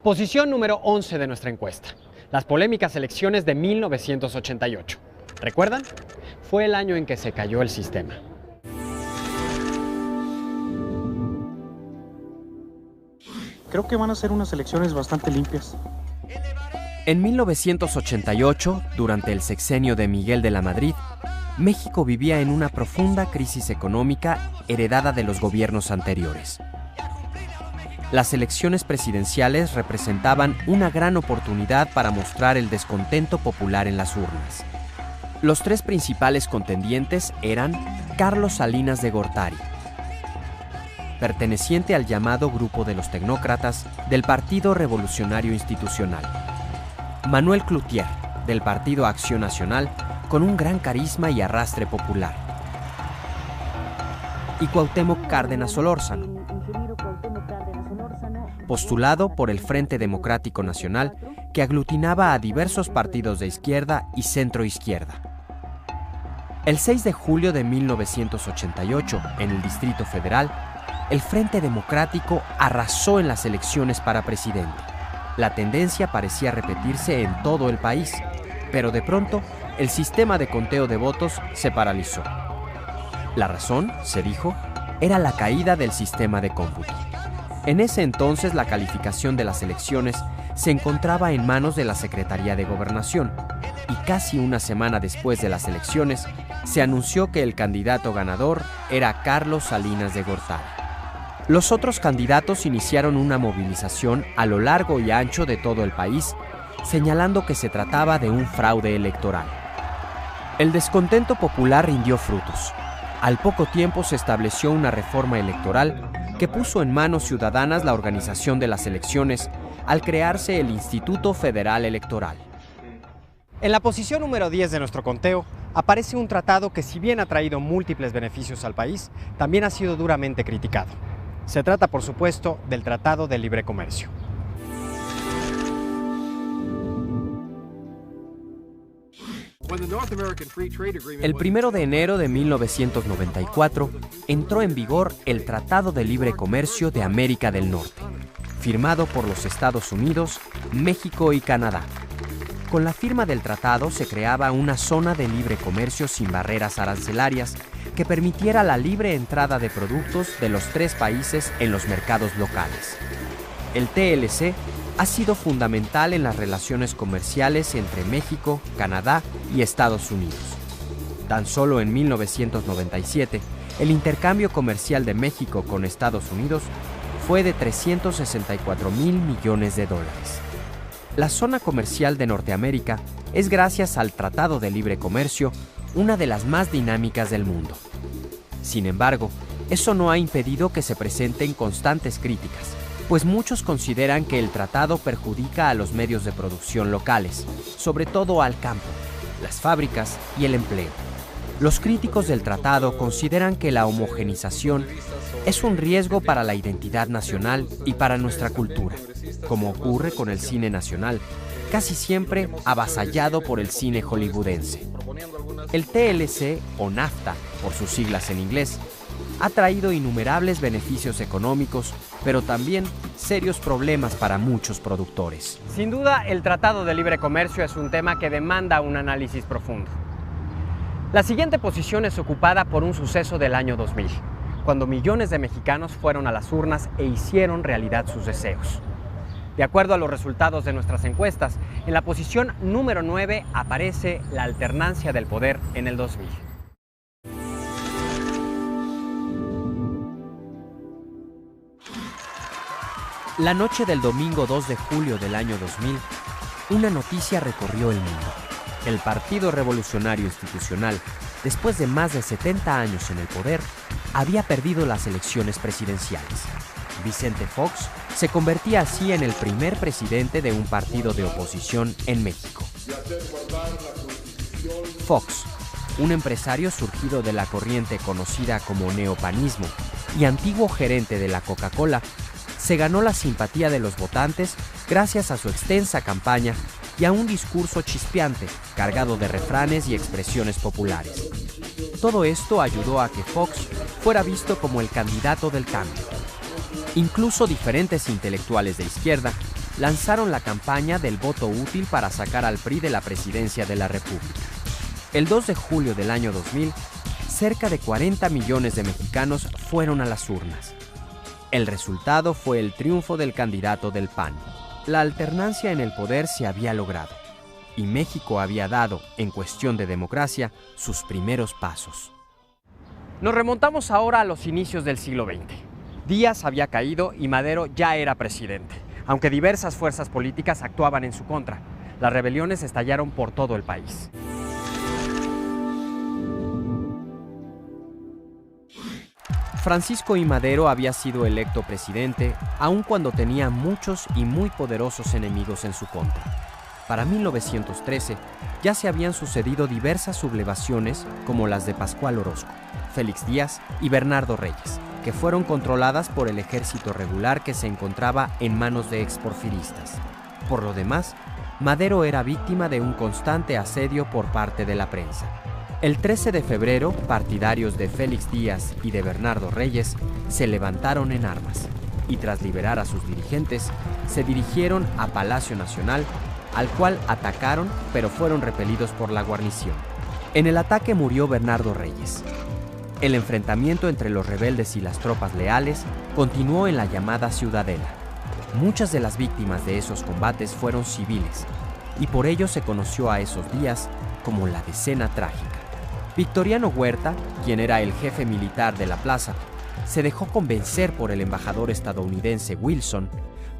Posición número 11 de nuestra encuesta. Las polémicas elecciones de 1988. ¿Recuerdan? Fue el año en que se cayó el sistema. Creo que van a ser unas elecciones bastante limpias. En 1988, durante el sexenio de Miguel de la Madrid, México vivía en una profunda crisis económica heredada de los gobiernos anteriores. Las elecciones presidenciales representaban una gran oportunidad para mostrar el descontento popular en las urnas. Los tres principales contendientes eran Carlos Salinas de Gortari, perteneciente al llamado Grupo de los Tecnócratas del Partido Revolucionario Institucional; Manuel Cloutier, del Partido Acción Nacional, con un gran carisma y arrastre popular; y Cuauhtémoc Cárdenas Solórzano, postulado por el Frente Democrático Nacional, que aglutinaba a diversos partidos de izquierda y centroizquierda. El 6 de julio de 1988, en el Distrito Federal, el Frente Democrático arrasó en las elecciones para presidente. La tendencia parecía repetirse en todo el país, pero de pronto el sistema de conteo de votos se paralizó. La razón, se dijo, era la caída del sistema de cómputo. En ese entonces la calificación de las elecciones se encontraba en manos de la Secretaría de Gobernación, y casi una semana después de las elecciones se anunció que el candidato ganador era Carlos Salinas de Gortari. Los otros candidatos iniciaron una movilización a lo largo y ancho de todo el país, señalando que se trataba de un fraude electoral. El descontento popular rindió frutos. Al poco tiempo se estableció una reforma electoral que puso en manos ciudadanas la organización de las elecciones al crearse el Instituto Federal Electoral. En la posición número 10 de nuestro conteo aparece un tratado que, si bien ha traído múltiples beneficios al país, también ha sido duramente criticado. Se trata, por supuesto, del Tratado de Libre Comercio. El 1 de enero de 1994 entró en vigor el Tratado de Libre Comercio de América del Norte, firmado por los Estados Unidos, México y Canadá. Con la firma del tratado se creaba una zona de libre comercio sin barreras arancelarias que permitiera la libre entrada de productos de los tres países en los mercados locales. El TLC ha sido fundamental en las relaciones comerciales entre México, Canadá y Estados Unidos. Tan solo en 1997, el intercambio comercial de México con Estados Unidos fue de $364 mil millones. La zona comercial de Norteamérica es, gracias al Tratado de Libre Comercio, una de las más dinámicas del mundo. Sin embargo, eso no ha impedido que se presenten constantes críticas, pues muchos consideran que el tratado perjudica a los medios de producción locales, sobre todo al campo, las fábricas y el empleo. Los críticos del tratado consideran que la homogenización es un riesgo para la identidad nacional y para nuestra cultura, como ocurre con el cine nacional, casi siempre avasallado por el cine hollywoodense. El TLC, o NAFTA, por sus siglas en inglés, ha traído innumerables beneficios económicos, pero también serios problemas para muchos productores. Sin duda, el Tratado de Libre Comercio es un tema que demanda un análisis profundo. La siguiente posición es ocupada por un suceso del año 2000, cuando millones de mexicanos fueron a las urnas e hicieron realidad sus deseos. De acuerdo a los resultados de nuestras encuestas, en la posición número 9 aparece la alternancia del poder en el 2000. La noche del domingo 2 de julio del año 2000, una noticia recorrió el mundo. El Partido Revolucionario Institucional, después de más de 70 años en el poder, había perdido las elecciones presidenciales. Vicente Fox se convertía así en el primer presidente de un partido de oposición en México. Fox, un empresario surgido de la corriente conocida como neopanismo y antiguo gerente de la Coca-Cola, se ganó la simpatía de los votantes gracias a su extensa campaña y a un discurso chispeante, cargado de refranes y expresiones populares. Todo esto ayudó a que Fox fuera visto como el candidato del cambio. Incluso diferentes intelectuales de izquierda lanzaron la campaña del voto útil para sacar al PRI de la presidencia de la República. El 2 de julio del año 2000, cerca de 40 millones de mexicanos fueron a las urnas. El resultado fue el triunfo del candidato del PAN. La alternancia en el poder se había logrado y México había dado, en cuestión de democracia, sus primeros pasos. Nos remontamos ahora a los inicios del siglo XX. Díaz había caído y Madero ya era presidente, aunque diversas fuerzas políticas actuaban en su contra. Las rebeliones estallaron por todo el país. Francisco I. Madero había sido electo presidente, aun cuando tenía muchos y muy poderosos enemigos en su contra. Para 1913 ya se habían sucedido diversas sublevaciones como las de Pascual Orozco, Félix Díaz y Bernardo Reyes, que fueron controladas por el ejército regular que se encontraba en manos de exporfiristas. Por lo demás, Madero era víctima de un constante asedio por parte de la prensa. El 13 de febrero, partidarios de Félix Díaz y de Bernardo Reyes se levantaron en armas y tras liberar a sus dirigentes, se dirigieron a Palacio Nacional, al cual atacaron, pero fueron repelidos por la guarnición. En el ataque murió Bernardo Reyes. El enfrentamiento entre los rebeldes y las tropas leales continuó en la llamada Ciudadela. Muchas de las víctimas de esos combates fueron civiles, y por ello se conoció a esos días como la Decena Trágica. Victoriano Huerta, quien era el jefe militar de la plaza, se dejó convencer por el embajador estadounidense Wilson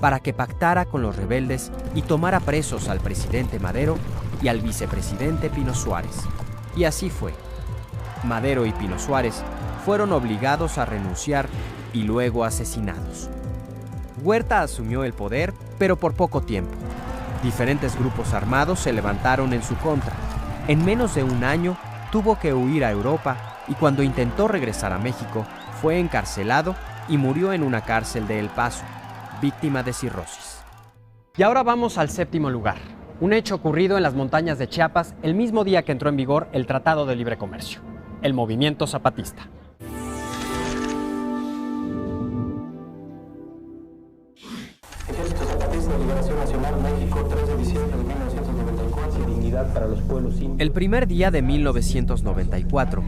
para que pactara con los rebeldes y tomara presos al presidente Madero y al vicepresidente Pino Suárez. Y así fue. Madero y Pino Suárez fueron obligados a renunciar y luego asesinados. Huerta asumió el poder, pero por poco tiempo. Diferentes grupos armados se levantaron en su contra. En menos de un año, tuvo que huir a Europa y cuando intentó regresar a México, fue encarcelado y murió en una cárcel de El Paso, víctima de cirrosis. Y ahora vamos al séptimo lugar, un hecho ocurrido en las montañas de Chiapas el mismo día que entró en vigor el Tratado de Libre Comercio, el movimiento zapatista. Ejército Zapatista de Liberación Nacional, México, 3 de diciembre de 1994, dignidad para los pueblos indios. El primer día de 1994,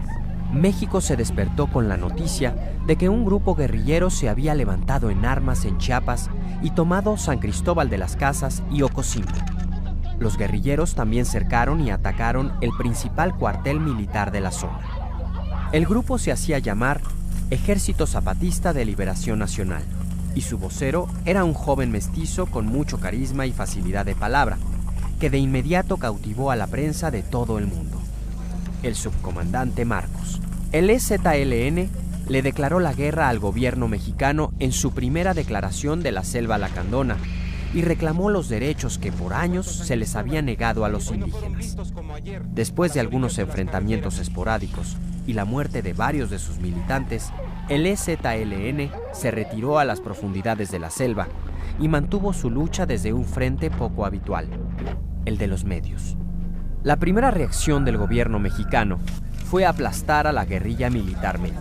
México se despertó con la noticia de que un grupo guerrillero se había levantado en armas en Chiapas y tomado San Cristóbal de las Casas y Ocosingo. Los guerrilleros también cercaron y atacaron el principal cuartel militar de la zona. El grupo se hacía llamar Ejército Zapatista de Liberación Nacional, y su vocero era un joven mestizo con mucho carisma y facilidad de palabra, que de inmediato cautivó a la prensa de todo el mundo. El subcomandante Marcos. El EZLN le declaró la guerra al gobierno mexicano en su primera declaración de la Selva Lacandona y reclamó los derechos que por años se les había negado a los indígenas. Después de algunos enfrentamientos esporádicos y la muerte de varios de sus militantes, el EZLN se retiró a las profundidades de la selva y mantuvo su lucha desde un frente poco habitual, el de los medios. La primera reacción del gobierno mexicano fue aplastar a la guerrilla militarmente,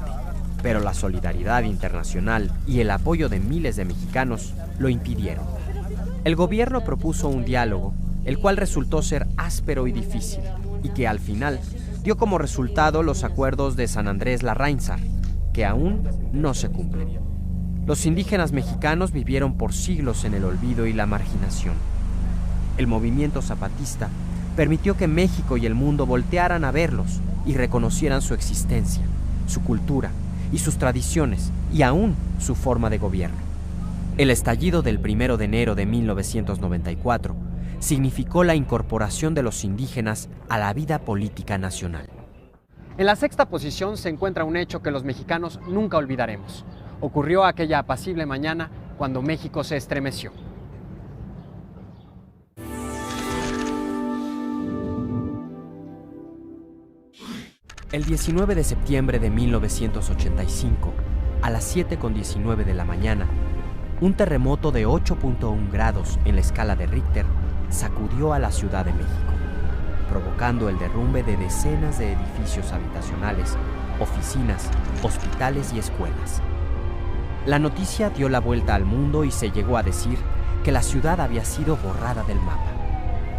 pero la solidaridad internacional y el apoyo de miles de mexicanos lo impidieron. El gobierno propuso un diálogo, el cual resultó ser áspero y difícil, y que al final dio como resultado los acuerdos de San Andrés Larráinzar, que aún no se cumplen. Los indígenas mexicanos vivieron por siglos en el olvido y la marginación. El movimiento zapatista permitió que México y el mundo voltearan a verlos y reconocieran su existencia, su cultura y sus tradiciones, y aún su forma de gobierno. El estallido del 1 de enero de 1994 significó la incorporación de los indígenas a la vida política nacional. En la sexta posición se encuentra un hecho que los mexicanos nunca olvidaremos. Ocurrió aquella apacible mañana cuando México se estremeció. El 19 de septiembre de 1985, a las 7:19 de la mañana, un terremoto de 8.1 grados en la escala de Richter sacudió a la Ciudad de México, provocando el derrumbe de decenas de edificios habitacionales, oficinas, hospitales y escuelas. La noticia dio la vuelta al mundo y se llegó a decir que la ciudad había sido borrada del mapa.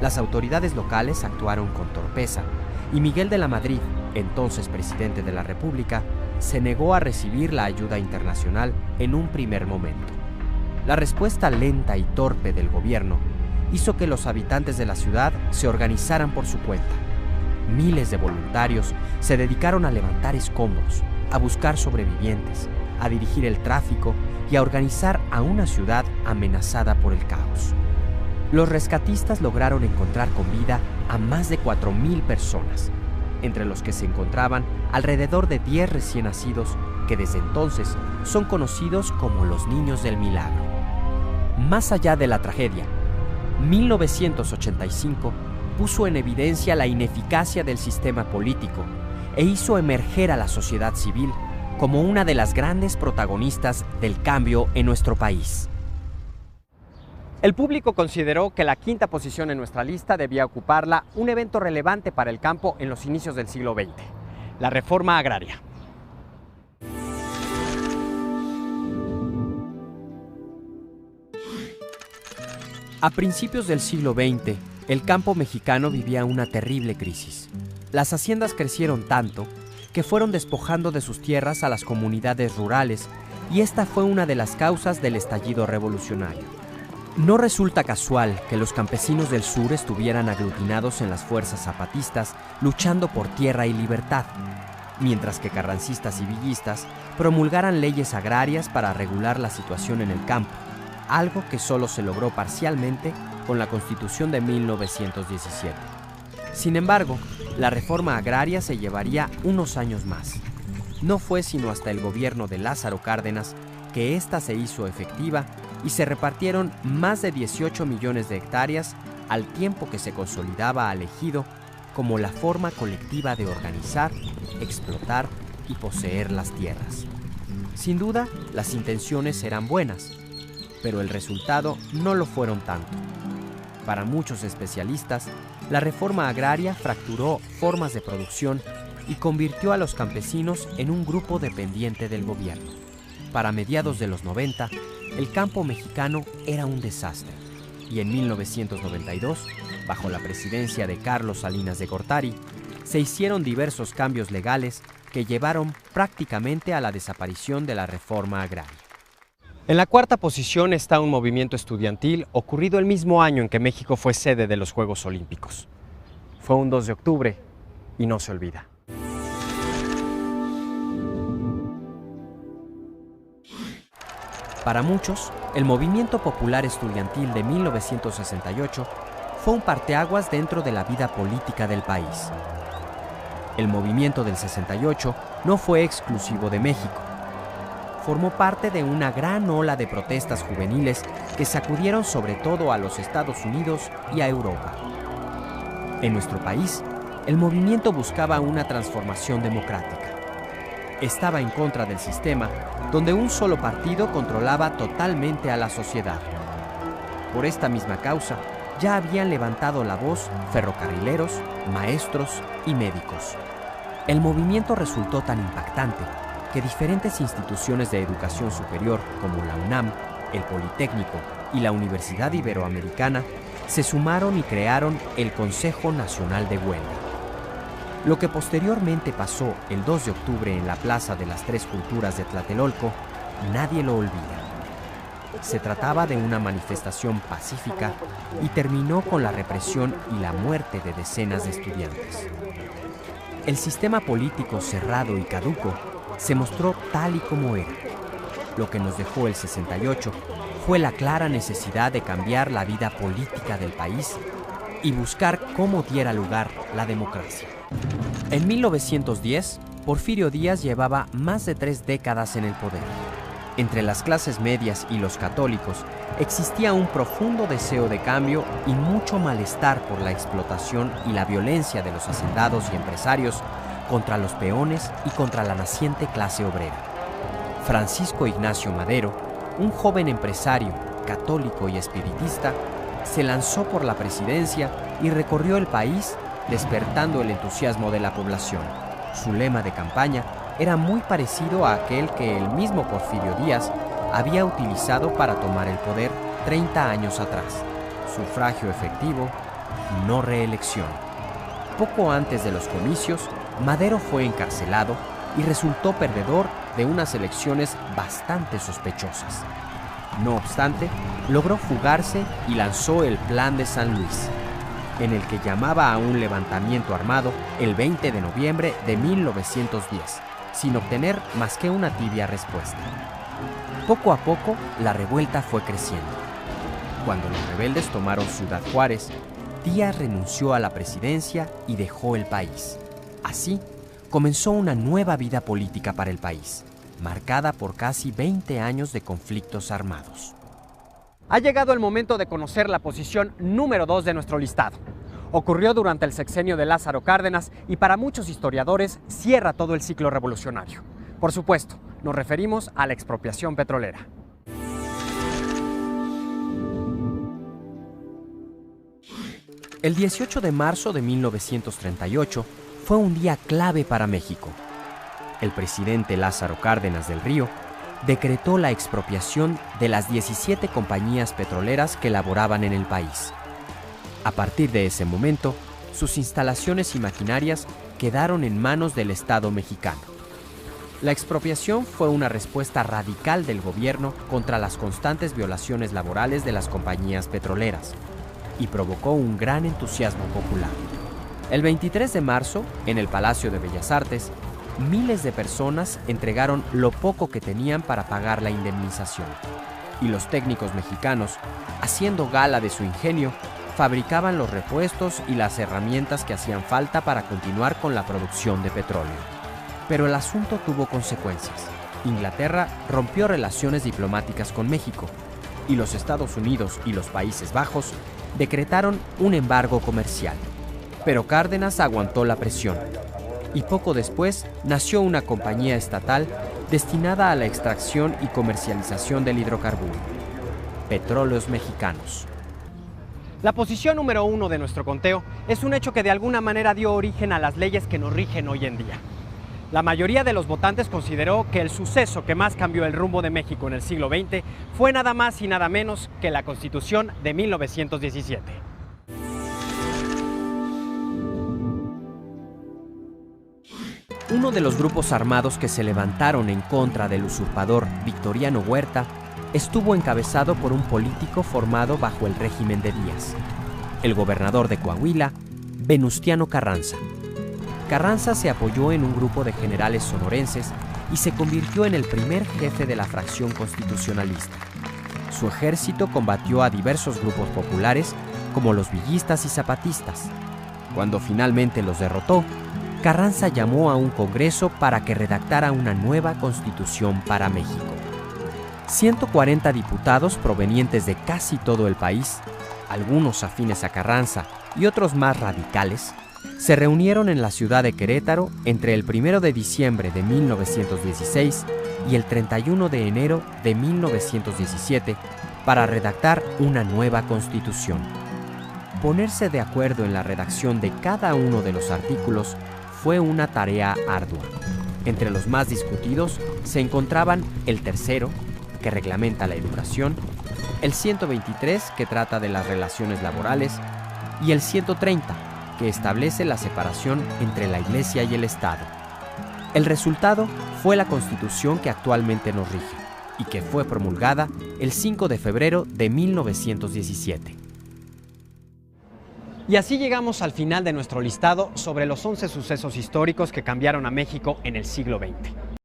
Las autoridades locales actuaron con torpeza y Miguel de la Madrid, entonces presidente de la República, se negó a recibir la ayuda internacional en un primer momento. La respuesta lenta y torpe del gobierno hizo que los habitantes de la ciudad se organizaran por su cuenta. Miles de voluntarios se dedicaron a levantar escombros, a buscar sobrevivientes, a dirigir el tráfico y a organizar a una ciudad amenazada por el caos. Los rescatistas lograron encontrar con vida a más de 4,000 personas, entre los que se encontraban alrededor de 10 recién nacidos que desde entonces son conocidos como los Niños del Milagro. Más allá de la tragedia, 1985 puso en evidencia la ineficacia del sistema político e hizo emerger a la sociedad civil como una de las grandes protagonistas del cambio en nuestro país. El público consideró que la quinta posición en nuestra lista debía ocuparla un evento relevante para el campo en los inicios del siglo XX, la reforma agraria. A principios del siglo XX, el campo mexicano vivía una terrible crisis. Las haciendas crecieron tanto que fueron despojando de sus tierras a las comunidades rurales, y esta fue una de las causas del estallido revolucionario. No resulta casual que los campesinos del sur estuvieran aglutinados en las fuerzas zapatistas luchando por tierra y libertad, mientras que carrancistas y villistas promulgaran leyes agrarias para regular la situación en el campo, algo que solo se logró parcialmente con la Constitución de 1917. Sin embargo, la reforma agraria se llevaría unos años más. No fue sino hasta el gobierno de Lázaro Cárdenas que ésta se hizo efectiva y se repartieron más de 18 millones de hectáreas, al tiempo que se consolidaba al ejido como la forma colectiva de organizar, explotar y poseer las tierras. Sin duda, las intenciones eran buenas, pero el resultado no lo fueron tanto. Para muchos especialistas, la reforma agraria fracturó formas de producción y convirtió a los campesinos en un grupo dependiente del gobierno. Para mediados de los 90, el campo mexicano era un desastre, y en 1992, bajo la presidencia de Carlos Salinas de Gortari, se hicieron diversos cambios legales que llevaron prácticamente a la desaparición de la reforma agraria. En la cuarta posición está un movimiento estudiantil ocurrido el mismo año en que México fue sede de los Juegos Olímpicos. Fue un 2 de octubre y no se olvida. Para muchos, el movimiento popular estudiantil de 1968 fue un parteaguas dentro de la vida política del país. El movimiento del 68 no fue exclusivo de México. Formó parte de una gran ola de protestas juveniles que sacudieron sobre todo a los Estados Unidos y a Europa. En nuestro país, el movimiento buscaba una transformación democrática. Estaba en contra del sistema, donde un solo partido controlaba totalmente a la sociedad. Por esta misma causa, ya habían levantado la voz ferrocarrileros, maestros y médicos. El movimiento resultó tan impactante que diferentes instituciones de educación superior, como la UNAM, el Politécnico y la Universidad Iberoamericana, se sumaron y crearon el Consejo Nacional de Huelga. Lo que posteriormente pasó el 2 de octubre en la Plaza de las Tres Culturas de Tlatelolco, nadie lo olvida. Se trataba de una manifestación pacífica y terminó con la represión y la muerte de decenas de estudiantes. El sistema político cerrado y caduco se mostró tal y como era. Lo que nos dejó el 68 fue la clara necesidad de cambiar la vida política del país y buscar cómo diera lugar la democracia. En 1910, Porfirio Díaz llevaba más de 3 décadas en el poder. Entre las clases medias y los católicos existía un profundo deseo de cambio y mucho malestar por la explotación y la violencia de los hacendados y empresarios contra los peones y contra la naciente clase obrera. Francisco Ignacio Madero, un joven empresario, católico y espiritista, se lanzó por la presidencia y recorrió el país despertando el entusiasmo de la población. Su lema de campaña era muy parecido a aquel que el mismo Porfirio Díaz había utilizado para tomar el poder 30 años atrás: sufragio efectivo, no reelección. Poco antes de los comicios, Madero fue encarcelado y resultó perdedor de unas elecciones bastante sospechosas. No obstante, logró fugarse y lanzó el Plan de San Luis, en el que llamaba a un levantamiento armado el 20 de noviembre de 1910, sin obtener más que una tibia respuesta. Poco a poco, la revuelta fue creciendo. Cuando los rebeldes tomaron Ciudad Juárez, Díaz renunció a la presidencia y dejó el país. Así, comenzó una nueva vida política para el país, marcada por casi 20 años de conflictos armados. Ha llegado el momento de conocer la posición número 2 de nuestro listado. Ocurrió durante el sexenio de Lázaro Cárdenas y para muchos historiadores cierra todo el ciclo revolucionario. Por supuesto, nos referimos a la expropiación petrolera. El 18 de marzo de 1938 fue un día clave para México. El presidente Lázaro Cárdenas del Río decretó la expropiación de las 17 compañías petroleras que laboraban en el país. A partir de ese momento, sus instalaciones y maquinarias quedaron en manos del Estado mexicano. La expropiación fue una respuesta radical del gobierno contra las constantes violaciones laborales de las compañías petroleras y provocó un gran entusiasmo popular. El 23 de marzo, en el Palacio de Bellas Artes, miles de personas entregaron lo poco que tenían para pagar la indemnización. Y los técnicos mexicanos, haciendo gala de su ingenio, fabricaban los repuestos y las herramientas que hacían falta para continuar con la producción de petróleo. Pero el asunto tuvo consecuencias. Inglaterra rompió relaciones diplomáticas con México y los Estados Unidos y los Países Bajos decretaron un embargo comercial. Pero Cárdenas aguantó la presión y poco después nació una compañía estatal destinada a la extracción y comercialización del hidrocarburo: Petróleos Mexicanos. La posición número 1 de nuestro conteo es un hecho que de alguna manera dio origen a las leyes que nos rigen hoy en día. La mayoría de los votantes consideró que el suceso que más cambió el rumbo de México en el siglo XX fue nada más y nada menos que la Constitución de 1917. Uno de los grupos armados que se levantaron en contra del usurpador Victoriano Huerta estuvo encabezado por un político formado bajo el régimen de Díaz, el gobernador de Coahuila, Venustiano Carranza. Carranza se apoyó en un grupo de generales sonorenses y se convirtió en el primer jefe de la fracción constitucionalista. Su ejército combatió a diversos grupos populares como los villistas y zapatistas. Cuando finalmente los derrotó, Carranza llamó a un congreso para que redactara una nueva constitución para México. 140 diputados provenientes de casi todo el país, algunos afines a Carranza y otros más radicales, se reunieron en la ciudad de Querétaro entre el 1 de diciembre de 1916 y el 31 de enero de 1917 para redactar una nueva constitución. Ponerse de acuerdo en la redacción de cada uno de los artículos fue una tarea ardua. Entre los más discutidos se encontraban el tercero, que reglamenta la educación, el 123, que trata de las relaciones laborales, y el 130, que establece la separación entre la Iglesia y el Estado. El resultado fue la Constitución que actualmente nos rige y que fue promulgada el 5 de febrero de 1917. Y así llegamos al final de nuestro listado sobre los 11 sucesos históricos que cambiaron a México en el siglo XX.